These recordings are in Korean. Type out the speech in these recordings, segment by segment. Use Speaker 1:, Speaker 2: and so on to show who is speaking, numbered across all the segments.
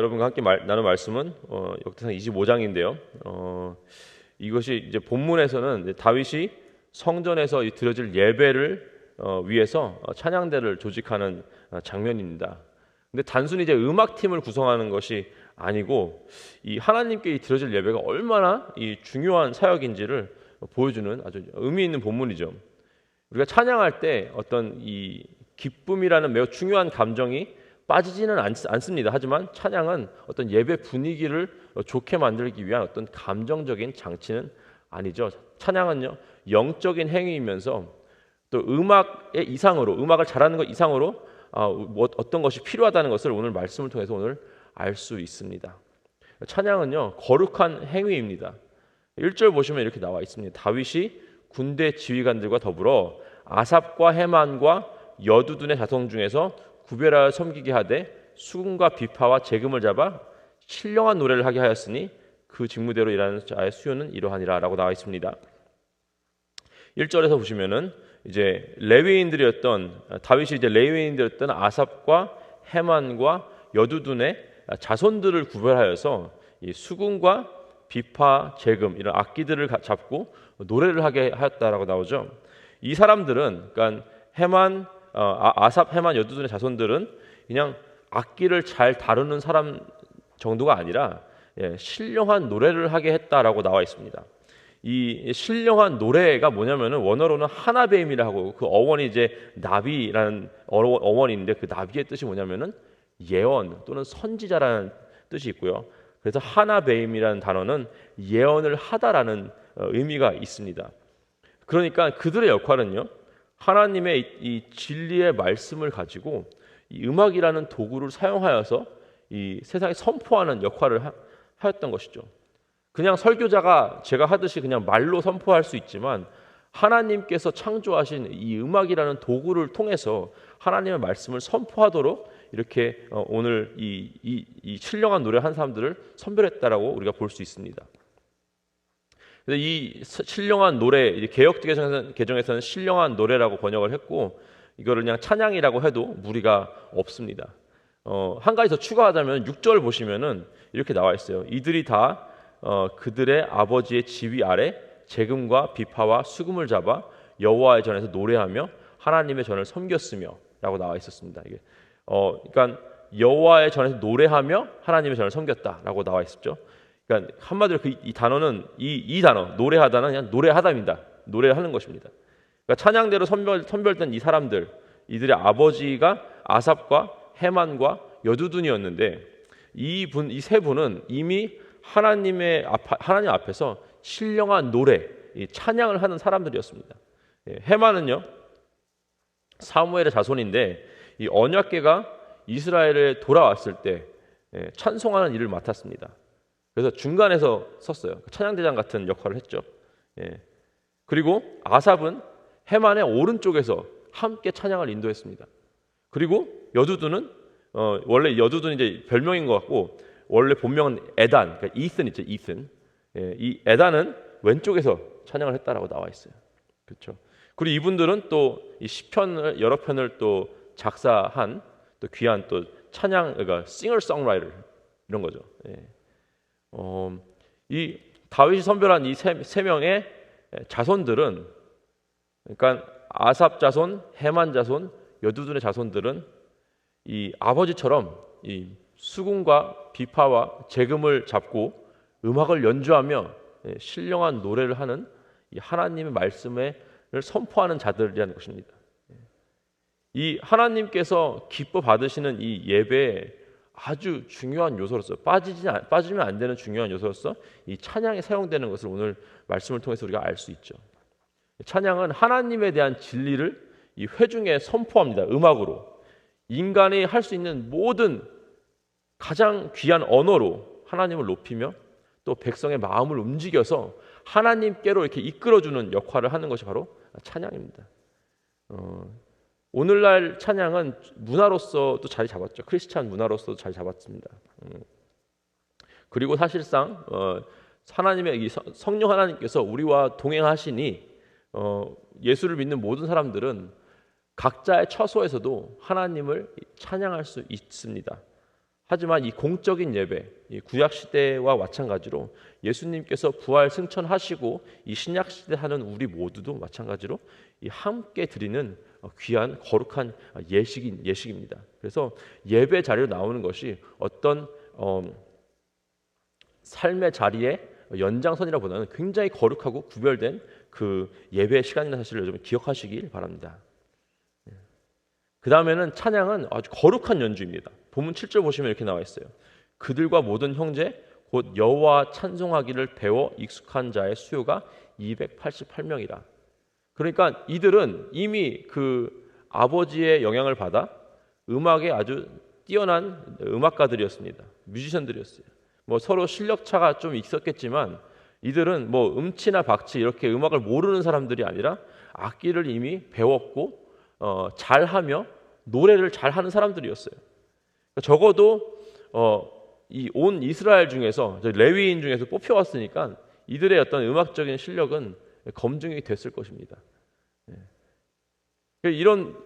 Speaker 1: 여러분과 함께 나눌 말씀은 역대상 25장인데요. 이것이 이제 본문에서는 이제 다윗이 성전에서 이 드려질 예배를 위해서 찬양대를 조직하는 장면입니다. 근데 단순히 이제 음악팀을 구성하는 것이 아니고 이 하나님께 이 드려질 예배가 얼마나 이 중요한 사역인지를 보여주는 아주 의미 있는 본문이죠. 우리가 찬양할 때 어떤 이 기쁨이라는 매우 중요한 감정이 빠지지는 않습니다. 하지만 찬양은 어떤 예배 분위기를 좋게 만들기 위한 어떤 감정적인 장치는 아니죠. 찬양은요, 영적인 행위이면서 또 음악의 이상으로, 음악을 잘하는 것 이상으로 어떤 것이 필요하다는 것을 오늘 말씀을 통해서 오늘 알 수 있습니다. 찬양은요, 거룩한 행위입니다. 1절 보시면 이렇게 나와 있습니다. 다윗이 군대 지휘관들과 더불어 아삽과 헤만과 여두둔의 자손 중에서 구별하여 섬기게 하되 수금과 비파와 재금을 잡아 신령한 노래를 하게 하였으니 그 직무대로 일하는 자의 수요는 이러하니라 라고 나와 있습니다. 1절에서 보시면은 이제 레위인들이었던 다윗이 이제 레위인들이었던 아삽과 헤만과 여두둔의 자손들을 구별하여서 이 수금과 비파, 재금 이런 악기들을 잡고 노래를 하게 하였다라고 나오죠. 이 사람들은 그러니까 아삽, 헤만, 여두둔의 자손들은 그냥 악기를 잘 다루는 사람 정도가 아니라 신령한 노래를 하게 했다라고 나와 있습니다. 이 신령한 노래가 뭐냐면은 원어로는 하나베임이라 하고 그 어원이 이제 나비라는 어원인데 그 나비의 뜻이 뭐냐면은 예언 또는 선지자라는 뜻이 있고요. 그래서 하나베임이라는 단어는 예언을 하다라는 의미가 있습니다. 그러니까 그들의 역할은요, 하나님의 이 진리의 말씀을 가지고 이 음악이라는 도구를 사용하여서 이 세상에 선포하는 역할을 하였던 것이죠. 그냥 설교자가 제가 하듯이 그냥 말로 선포할 수 있지만 하나님께서 창조하신 이 음악이라는 도구를 통해서 하나님의 말씀을 선포하도록 이렇게 오늘 이 신령한 노래 한 사람들을 선별했다라고 우리가 볼 수 있습니다. 이 신령한 노래, 개역 개정에서는 신령한 노래라고 번역을 했고 이거를 그냥 찬양이라고 해도 무리가 없습니다. 한 가지 더 추가하자면 6절 보시면은 이렇게 나와 있어요. 이들이 다 그들의 아버지의 지휘 아래 재금과 비파와 수금을 잡아 여호와의 전에서 노래하며 하나님의 전을 섬겼으며라고 나와 있었습니다. 이게 그러니까 여호와의 전에서 노래하며 하나님의 전을 섬겼다라고 나와 있었죠. 그러니까 한마디로 이 단어는 이 단어 노래하다는 그냥 노래하다입니다. 노래하는 것입니다. 그러니까 찬양대로 선별된 이 사람들, 이들의 아버지가 아삽과 헤만과 여두둔이었는데 이 세 분은 이미 하나님 앞에서 신령한 노래, 찬양을 하는 사람들이었습니다. 헤만은요 사무엘의 자손인데 이 언약궤가 이스라엘에 돌아왔을 때 찬송하는 일을 맡았습니다. 그래서 중간에서 섰어요. 찬양대장 같은 역할을 했죠. 그리고 아삽은 헤만의 오른쪽에서 함께 찬양을 인도했습니다. 그리고 여두둔은 원래 여두둔이 이제 별명인 것 같고 원래 본명은 에단, 그러니까 이슨 있죠, 이슨. 이 에단은 왼쪽에서 찬양을 했다라고 나와 있어요. 그렇죠. 그리고 이분들은 또 이 시편 여러 편을 또 작사한 또 귀한 또 찬양, 그러니까 싱어송라이터 이런 거죠. 이 다윗이 선별한 이 세 명의 자손들은, 그러니까 아삽 자손, 헤만 자손, 여두둔의 자손들은 이 아버지처럼 이 수금과 비파와 재금을 잡고 음악을 연주하며 신령한 노래를 하는 이 하나님의 말씀을 선포하는 자들이라는 것입니다. 이 하나님께서 기뻐 받으시는 이 예배의 아주 중요한 요소로서 빠지면 안 되는 중요한 요소로서 이 찬양이 사용되는 것을 오늘 말씀을 통해서 우리가 알 수 있죠. 찬양은 하나님에 대한 진리를 이 회중에 선포합니다. 음악으로 인간이 할 수 있는 모든 가장 귀한 언어로 하나님을 높이며 또 백성의 마음을 움직여서 하나님께로 이렇게 이끌어주는 역할을 하는 것이 바로 찬양입니다. 오늘날 찬양은 문화로서도 자리 잡았죠. 크리스찬 문화로서도 자리 잡았습니다. 그리고 사실상 하나님의 성령 하나님께서 우리와 동행하시니 예수를 믿는 모든 사람들은 각자의 처소에서도 하나님을 찬양할 수 있습니다. 하지만 이 공적인 예배, 이 구약 시대와 마찬가지로 예수님께서 부활 승천하시고 이 신약 시대 하는 우리 모두도 마찬가지로 이 함께 드리는 귀한 거룩한 예식입니다. 그래서 예배 자리로 나오는 것이 어떤 삶의 자리의 연장선이라보다는 굉장히 거룩하고 구별된 그 예배 시간이라는 사실을 좀 기억하시길 바랍니다. 그 다음에는 찬양은 아주 거룩한 연주입니다. 본문 7절 보시면 이렇게 나와 있어요. 그들과 모든 형제 곧 여호와 찬송하기를 배워 익숙한 자의 수요가 288명이라. 그러니까 이들은 이미 그 아버지의 영향을 받아 음악에 아주 뛰어난 음악가들이었습니다. 뮤지션들이었어요. 뭐 서로 실력 차가 좀 있었겠지만 이들은 뭐 음치나 박치 이렇게 음악을 모르는 사람들이 아니라 악기를 이미 배웠고 잘하며 노래를 잘하는 사람들이었어요. 적어도 이 온 이스라엘 중에서 레위인 중에서 뽑혀왔으니까 이들의 어떤 음악적인 실력은 검증이 됐을 것입니다. 이런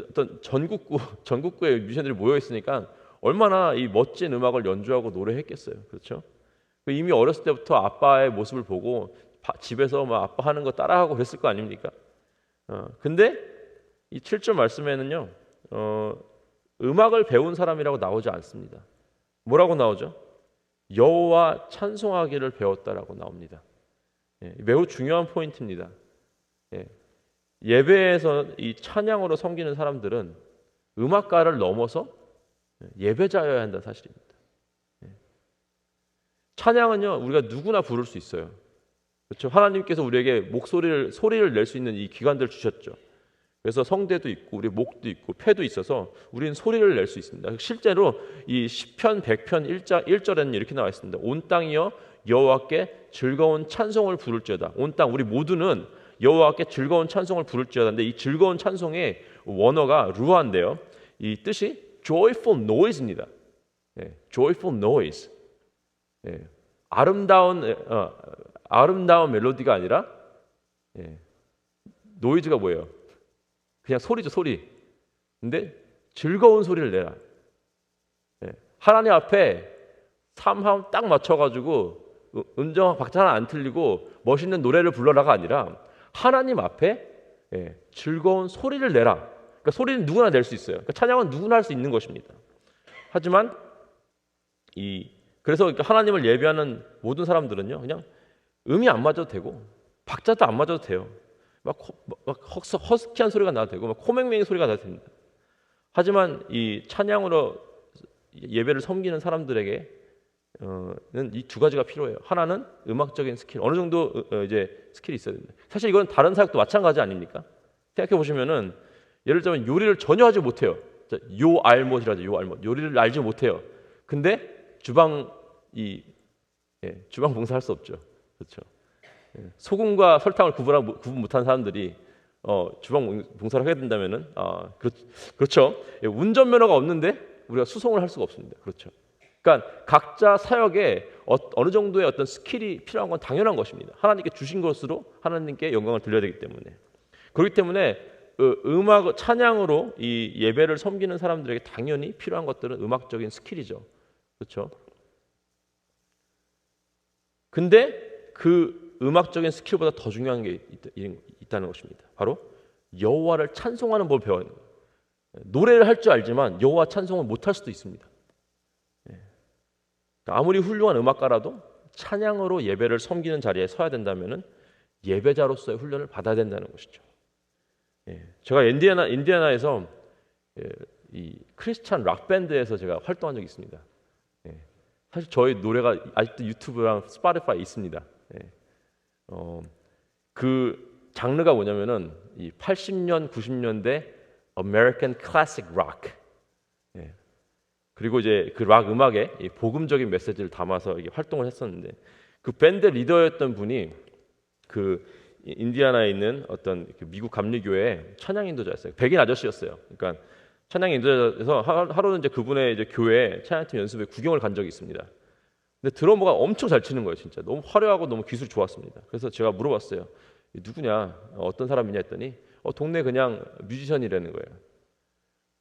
Speaker 1: 어떤 전국구의 뮤지션들이 모여 있으니까 얼마나 이 멋진 음악을 연주하고 노래했겠어요. 그렇죠? 이미 어렸을 때부터 아빠의 모습을 보고 집에서 막 아빠 하는 거 따라하고 그랬을 거 아닙니까? 근데 이 7절 말씀에는요, 음악을 배운 사람이라고 나오지 않습니다. 뭐라고 나오죠? 여호와 찬송하기를 배웠다라고 나옵니다. 매우 중요한 포인트입니다. 예배에서 이 찬양으로 섬기는 사람들은 음악가를 넘어서 예배자여야 한다는 사실입니다. 찬양은요, 우리가 누구나 부를 수 있어요. 그렇죠? 하나님께서 우리에게 소리를 낼 수 있는 이 기관들을 주셨죠. 그래서 성대도 있고 우리 목도 있고 폐도 있어서 우리는 소리를 낼 수 있습니다. 실제로 이 시편 100편 1절에는 이렇게 나와 있습니다. 온 땅이여 여호와께 즐거운 찬송을 부를지어다. 온 땅 우리 모두는 여호와께 즐거운 찬송을 부를지어다. 근데 이 즐거운 찬송의 원어가 루아인데요. 이 뜻이 joyful noise입니다. joyful noise. 아름다운 멜로디가 아니라 노이즈가 뭐예요? 그냥 소리죠, 소리. 근데 즐거운 소리를 내라. 하나님 앞에 삼함 딱 맞춰가지고 음정 박자 하나 안 틀리고 멋있는 노래를 불러라가 아니라 하나님 앞에 즐거운 소리를 내라. 그러니까 소리는 누구나 낼 수 있어요. 그러니까 찬양은 누구나 할 수 있는 것입니다. 하지만 그래서 하나님을 예배하는 모든 사람들은요, 그냥 음이 안 맞아도 되고 박자도 안 맞아도 돼요. 막 허스키한 소리가 나도 되고 막 코맹맹이 소리가 나도 됩니다. 하지만 이 찬양으로 예배를 섬기는 사람들에게는 이 두 가지가 필요해요. 하나는 음악적인 스킬, 어느 정도 이제 스킬이 있어야 됩니다. 사실 이건 다른 사역도 마찬가지 아닙니까? 생각해 보시면은 예를 들면 요리를 전혀 하지 못해요. 요알못이라죠. 요리를 알지 못해요. 근데 주방 봉사할 수 없죠. 그렇죠? 소금과 설탕을 구분 못하는 사람들이 주방 봉사를 하게 된다면은 그렇죠. 운전면허가 없는데 우리가 수송을 할 수가 없습니다. 그렇죠. 그러니까 각자 사역에 어느 정도의 어떤 스킬이 필요한 건 당연한 것입니다. 하나님께 주신 것으로 하나님께 영광을 돌려야 되기 때문에. 그렇기 때문에 찬양으로 이 예배를 섬기는 사람들에게 당연히 필요한 것들은 음악적인 스킬이죠. 그렇죠. 근데 그 음악적인 스킬보다 더 중요한 게 있다는 것입니다. 바로 여호와를 찬송하는 법을 배워야 합니다. 노래를 할 줄 알지만 여호와 찬송을 못할 수도 있습니다. 아무리 훌륭한 음악가라도 찬양으로 예배를 섬기는 자리에 서야 된다면은 예배자로서의 훈련을 받아야 된다는 것이죠. 제가 인디애나에서 이 크리스찬 락 밴드에서 제가 활동한 적이 있습니다. 사실 저희 노래가 아직도 유튜브랑 스포티파이에 있습니다. 그 장르가 뭐냐면은 이 80년, 90년대 American Classic Rock. 그리고 이제 그 락 음악에 이 복음적인 메시지를 담아서 이게 활동을 했었는데 그 밴드 리더였던 분이 그 인디애나에 있는 어떤 미국 감리교회 찬양 인도자였어요. 백인 아저씨였어요. 그러니까 찬양 인도자에서 하루는 이제 그분의 이제 교회 찬양팀 연습에 구경을 간 적이 있습니다. 근데 드러머가 엄청 잘 치는 거예요, 진짜. 너무 화려하고 너무 기술이 좋았습니다. 그래서 제가 물어봤어요. 누구냐? 어떤 사람이냐 했더니 동네 그냥 뮤지션이라는 거예요.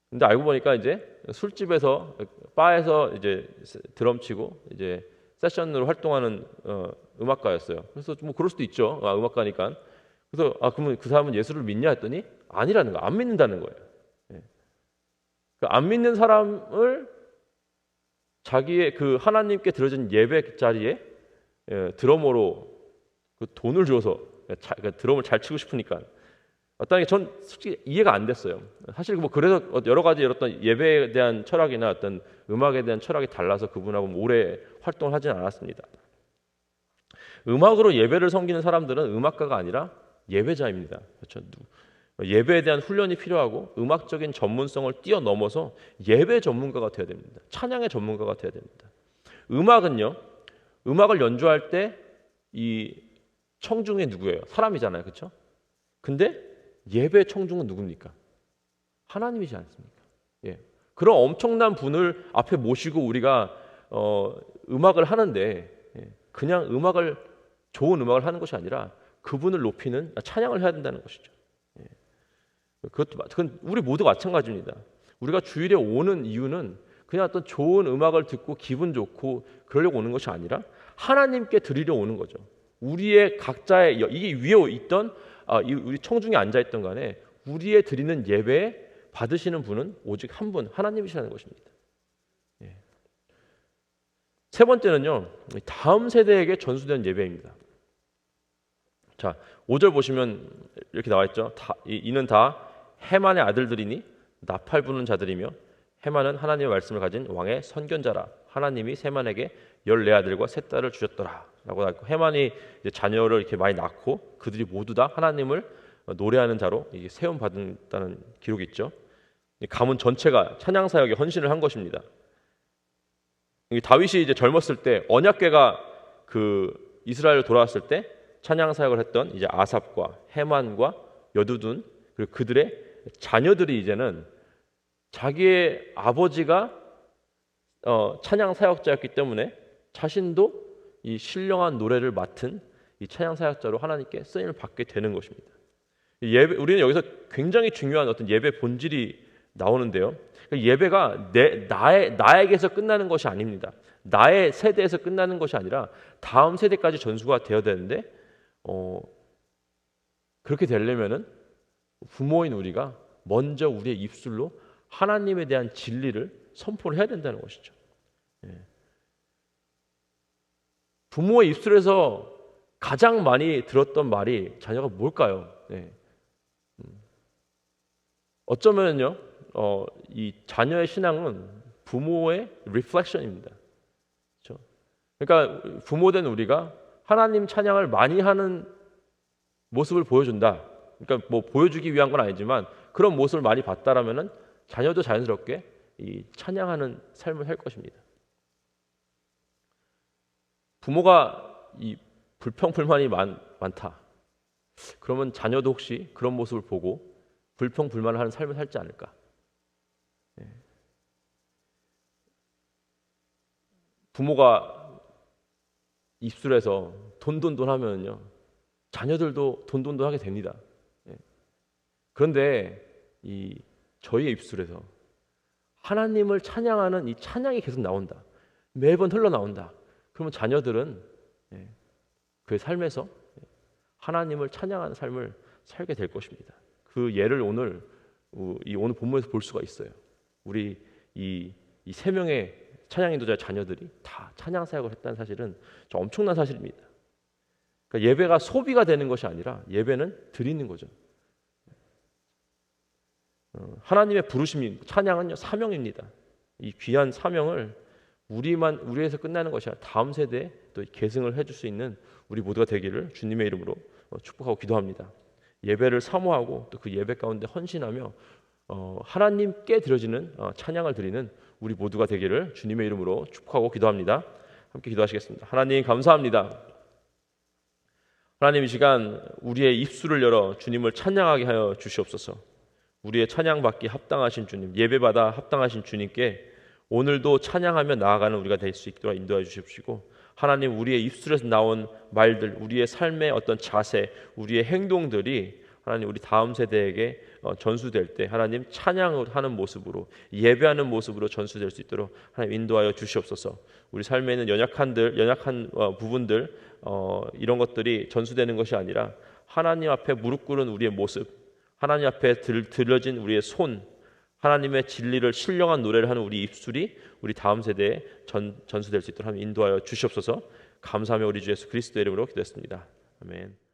Speaker 1: 근데 알고 보니까 이제 술집에서 바에서 이제 드럼 치고 이제 세션으로 활동하는 음악가였어요. 그래서 뭐 그럴 수도 있죠. 음악가니까. 그래서 그러면 그 사람은 예수를 믿냐 했더니 아니라는 거, 안 믿는다는 거예요. 예. 안 믿는 사람을 자기의 그 하나님께 드려진 예배 자리에 드러머로 그 돈을 줘서 그러니까 드럼을 잘 치고 싶으니까 어떤 게 전 솔직히 이해가 안 됐어요. 사실 뭐 그래서 여러 가지 어떤 예배에 대한 철학이나 어떤 음악에 대한 철학이 달라서 그분하고 오래 활동을 하진 않았습니다. 음악으로 예배를 섬기는 사람들은 음악가가 아니라 예배자입니다. 그렇죠? 예배에 대한 훈련이 필요하고 음악적인 전문성을 뛰어넘어서 예배 전문가가 되어야 됩니다. 찬양의 전문가가 되어야 됩니다. 음악은요, 음악을 연주할 때 이 청중이 누구예요? 사람이잖아요, 그렇죠? 근데 예배 청중은 누굽니까? 하나님이지 않습니까? 예. 그런 엄청난 분을 앞에 모시고 우리가 음악을 하는데 그냥 좋은 음악을 하는 것이 아니라 그분을 높이는 찬양을 해야 된다는 것이죠. 예. 그건 우리 모두 마찬가지입니다. 우리가 주일에 오는 이유는 그냥 어떤 좋은 음악을 듣고 기분 좋고 그러려고 오는 것이 아니라 하나님께 드리려 오는 거죠. 우리의 각자의 이게 위에 있던 우리 청중에 앉아 있던 간에 우리의 드리는 예배에 받으시는 분은 오직 한 분, 하나님이시라는 것입니다. 예. 세 번째는요, 다음 세대에게 전수된 예배입니다. 자, 5절 보시면 이렇게 나와 있죠. 이는 다 헤만의 아들들이니 나팔 부는 자들이며 헤만은 하나님의 말씀을 가진 왕의 선견자라. 하나님이 세만에게 14아들과 3딸을 주셨더라 라고 나왔고, 헤만이 이제 자녀를 이렇게 많이 낳고 그들이 모두 다 하나님을 노래하는 자로 세움 받았다는 기록이 있죠. 가문 전체가 찬양 사역에 헌신을 한 것입니다. 다윗이 이제 젊었을 때 언약궤가 그 이스라엘로 돌아왔을 때 찬양 사역을 했던 이제 아삽과 헤만과 여두둔 그리고 그들의 자녀들이 이제는 자기의 아버지가 찬양 사역자였기 때문에 자신도 이 신령한 노래를 맡은 이 찬양 사역자로 하나님께 쓰임을 받게 되는 것입니다. 우리는 여기서 굉장히 중요한 어떤 예배 본질이 나오는데요. 예배가 나에게서 끝나는 것이 아닙니다. 나의 세대에서 끝나는 것이 아니라 다음 세대까지 전수가 되어야 되는데 그렇게 되려면은 부모인 우리가 먼저 우리의 입술로 하나님에 대한 진리를 선포를 해야 된다는 것이죠. 예. 부모의 입술에서 가장 많이 들었던 말이 자녀가 뭘까요? 예. 어쩌면요, 이 자녀의 신앙은 부모의 리플렉션입니다. 그렇죠? 그러니까 부모된 우리가 하나님 찬양을 많이 하는 모습을 보여준다. 그러니까 뭐 보여주기 위한 건 아니지만 그런 모습을 많이 봤다라면은 자녀도 자연스럽게 이 찬양하는 삶을 살 것입니다. 부모가 이 불평불만이 많다. 그러면 자녀도 혹시 그런 모습을 보고 불평불만을 하는 삶을 살지 않을까? 부모가 입술에서 돈돈돈 하면요, 자녀들도 돈돈돈 하게 됩니다. 그런데 저희의 입술에서 하나님을 찬양하는 이 찬양이 계속 나온다. 매번 흘러나온다. 그러면 자녀들은 그의 삶에서 하나님을 찬양하는 삶을 살게 될 것입니다. 그 예를 오늘 본문에서 볼 수가 있어요. 우리 이 3명의 찬양 인도자의 자녀들이 다 찬양 사역을 했다는 사실은 좀 엄청난 사실입니다. 그러니까 예배가 소비가 되는 것이 아니라 예배는 드리는 거죠. 하나님의 부르심이 찬양은요 사명입니다. 이 귀한 사명을 우리에서 끝나는 것이 아니라 다음 세대에 또 계승을 해줄 수 있는 우리 모두가 되기를 주님의 이름으로 축복하고 기도합니다. 예배를 사모하고 또 그 예배 가운데 헌신하며 하나님께 드려지는 찬양을 드리는 우리 모두가 되기를 주님의 이름으로 축복하고 기도합니다. 함께 기도하시겠습니다. 하나님 감사합니다. 하나님 이 시간 우리의 입술을 열어 주님을 찬양하게 하여 주시옵소서. 우리의 찬양받기 합당하신 주님, 예배받아 합당하신 주님께 오늘도 찬양하며 나아가는 우리가 될 수 있도록 인도해 주십시고, 하나님 우리의 입술에서 나온 말들, 우리의 삶의 어떤 자세, 우리의 행동들이 하나님 우리 다음 세대에게 전수될 때 하나님 찬양을 하는 모습으로 예배하는 모습으로 전수될 수 있도록 하나님 인도하여 주시옵소서. 우리 삶에 있는 연약한 부분들 이런 것들이 전수되는 것이 아니라 하나님 앞에 무릎 꿇은 우리의 모습, 하나님 앞에 들려진 우리의 손, 하나님의 진리를 신령한 노래를 하는 우리 입술이 우리 다음 세대에 전수될 수 있도록 하나님 인도하여 주시옵소서. 감사하며 우리 주 예수 그리스도의 이름으로 기도했습니다. 아멘.